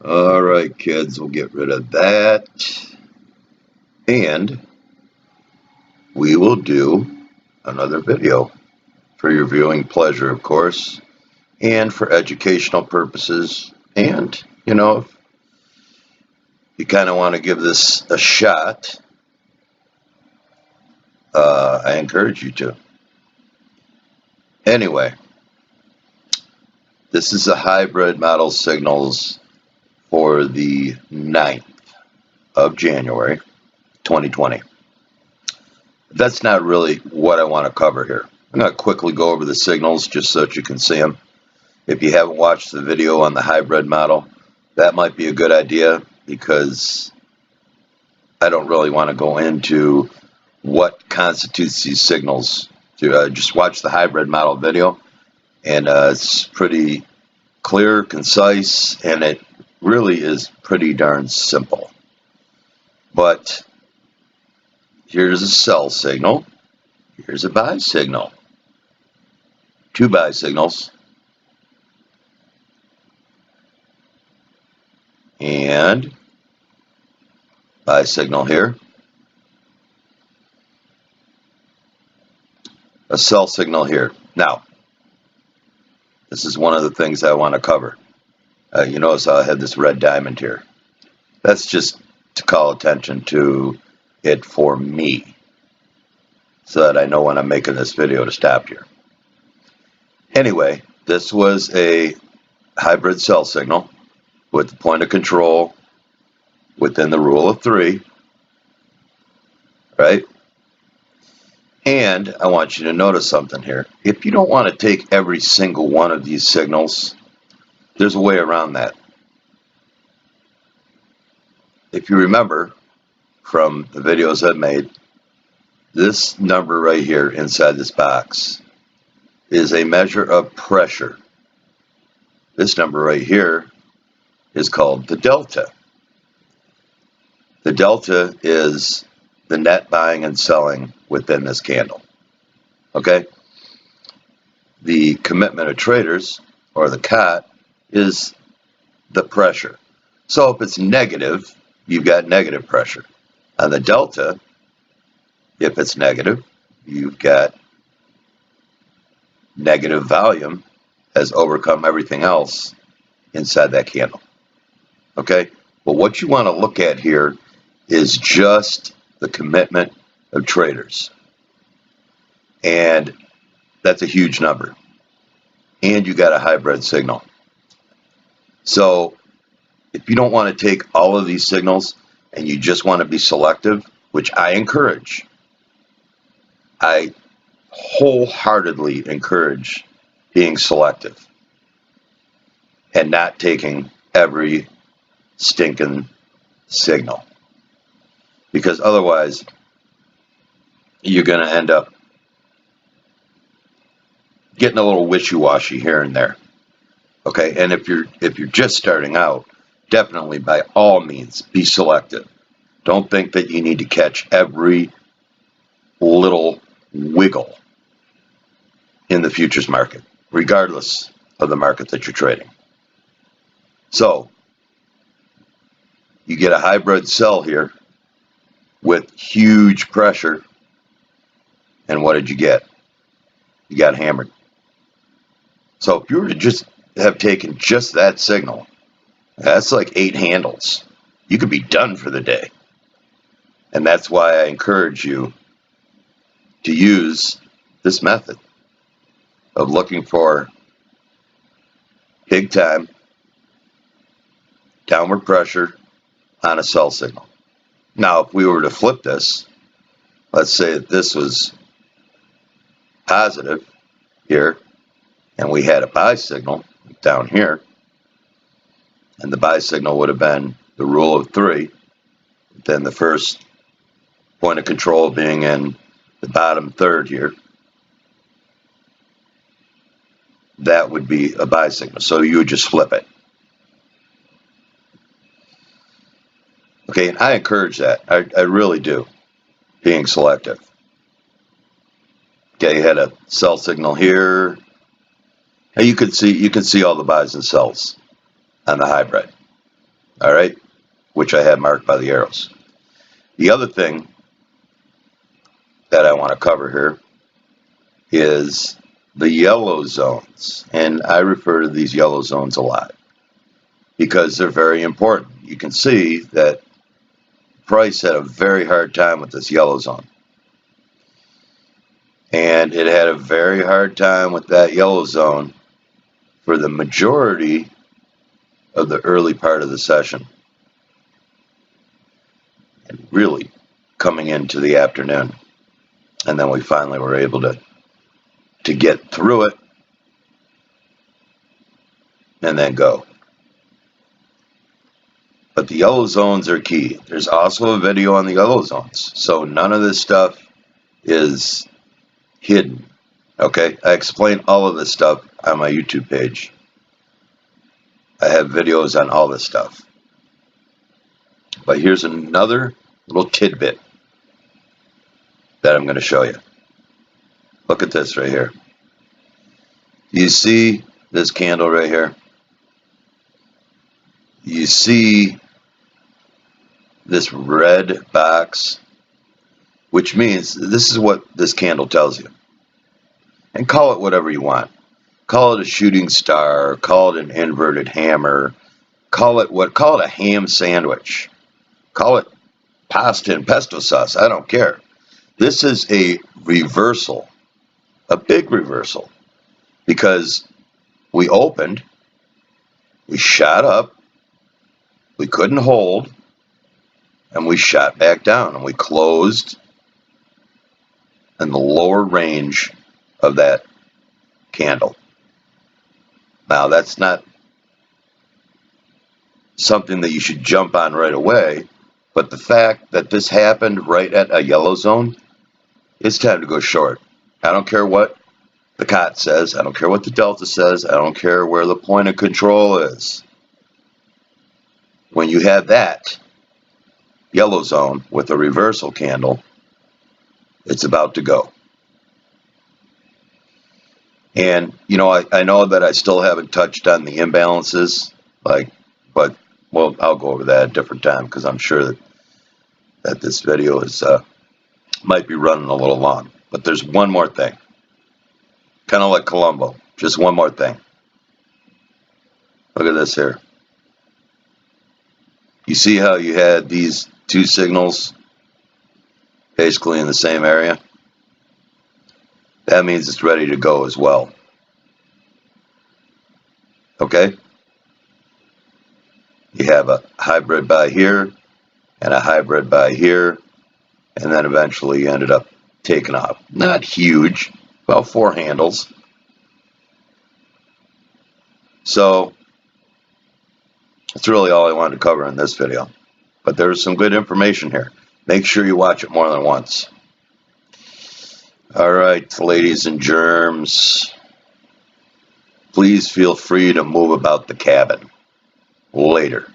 All right, kids, we'll get rid of that. And we will do another video for your viewing pleasure, of course, and for educational purposes. And, if you kind of want to give this a shot, I encourage you to. Anyway, this is the hybrid model signals for the 9th of January, 2020. That's not really what I want to cover here. I'm going to quickly go over the signals just so that you can see them. If you haven't watched the video on the hybrid model, that might be a good idea because I don't really want to go into what constitutes these signals. Just watch the hybrid model video, and it's pretty clear, concise, and it really is pretty darn simple. But here's a sell signal. Here's a buy signal. Two buy signals. And buy signal here. A sell signal here. Now, this is one of the things I want to cover. You notice I had this red diamond here. That's just to call attention to it for me, so that I know when I'm making this video to stop here. Anyway, this was a hybrid sell signal with the point of control within the rule of 3, right? And I want you to notice something here. If you don't want to take every single one of these signals, there's a way around that. If you remember from the videos I've made, this number right here inside this box is a measure of pressure. This number right here is called the delta. The delta is the net buying and selling within this candle. Okay? The commitment of traders, or the COT, is the pressure. So if it's negative, you've got negative pressure. On the delta, if it's negative, you've got negative volume has overcome everything else inside that candle. Okay? But what you want to look at here is just the commitment of traders. And that's a huge number. And you got a hybrid signal. So if you don't want to take all of these signals and you just want to be selective, which I encourage, I wholeheartedly encourage being selective and not taking every stinking signal. Because otherwise, you're going to end up getting a little wishy-washy here and there. Okay, and if you're just starting out, definitely by all means be selective. Don't think that you need to catch every little wiggle in the futures market, regardless of the market that you're trading. So you get a hybrid sell here with huge pressure, and what did you get? You got hammered. So if you were to just have taken just that signal, that's like 8 handles. You could be done for the day. And that's why I encourage you to use this method of looking for big time downward pressure on a sell signal. Now, if we were to flip this, let's say that this was positive here, and we had a buy signal down here, and the buy signal would have been the rule of 3, then the first point of control being in the bottom third here, that would be a buy signal. So you would just flip it. Okay, and I encourage that. I really do, being selective. Okay, you had a sell signal here. And you can see all the buys and sells on the hybrid. all right, which I have marked by the arrows. The other thing that I want to cover here is the yellow zones, and I refer to these yellow zones a lot because they're very important. You can see that price had a very hard time with this yellow zone, and it had a very hard time with that yellow zone for the majority of the early part of the session, and really coming into the afternoon. And then we finally were able to get through it and then go. But the yellow zones are key. There's also a video on the yellow zones, so none of this stuff is hidden. Okay, I explain all of this stuff on my YouTube page. I have videos on all this stuff. But here's another little tidbit that I'm going to show you. Look at this right here. You see this candle right here? You see this red box, which means this is what this candle tells you. And call it whatever you want. Call it a shooting star, call it an inverted hammer, call it a ham sandwich. Call it pasta and pesto sauce, I don't care. This is a reversal, a big reversal, because we opened, we shot up, we couldn't hold, and we shot back down, and we closed in the lower range of that candle. Now, that's not something that you should jump on right away, but the fact that this happened right at a yellow zone, it's time to go short. I don't care what the COT says. I don't care what the delta says. I don't care where the point of control is. When you have that yellow zone with a reversal candle, it's about to go. And, you know, I know that I still haven't touched on the imbalances, but I'll go over that at a different time because I'm sure that this video is might be running a little long. But there's one more thing. Kind of like Columbo, just one more thing. Look at this here. You see how you had these two signals basically in the same area? That means it's ready to go as well. Okay? You have a hybrid buy here and a hybrid buy here, and then eventually you ended up taking off. Not huge, about 4 handles. So that's really all I wanted to cover in this video. But there's some good information here. Make sure you watch it more than once. All right, ladies and germs, please feel free to move about the cabin. Later.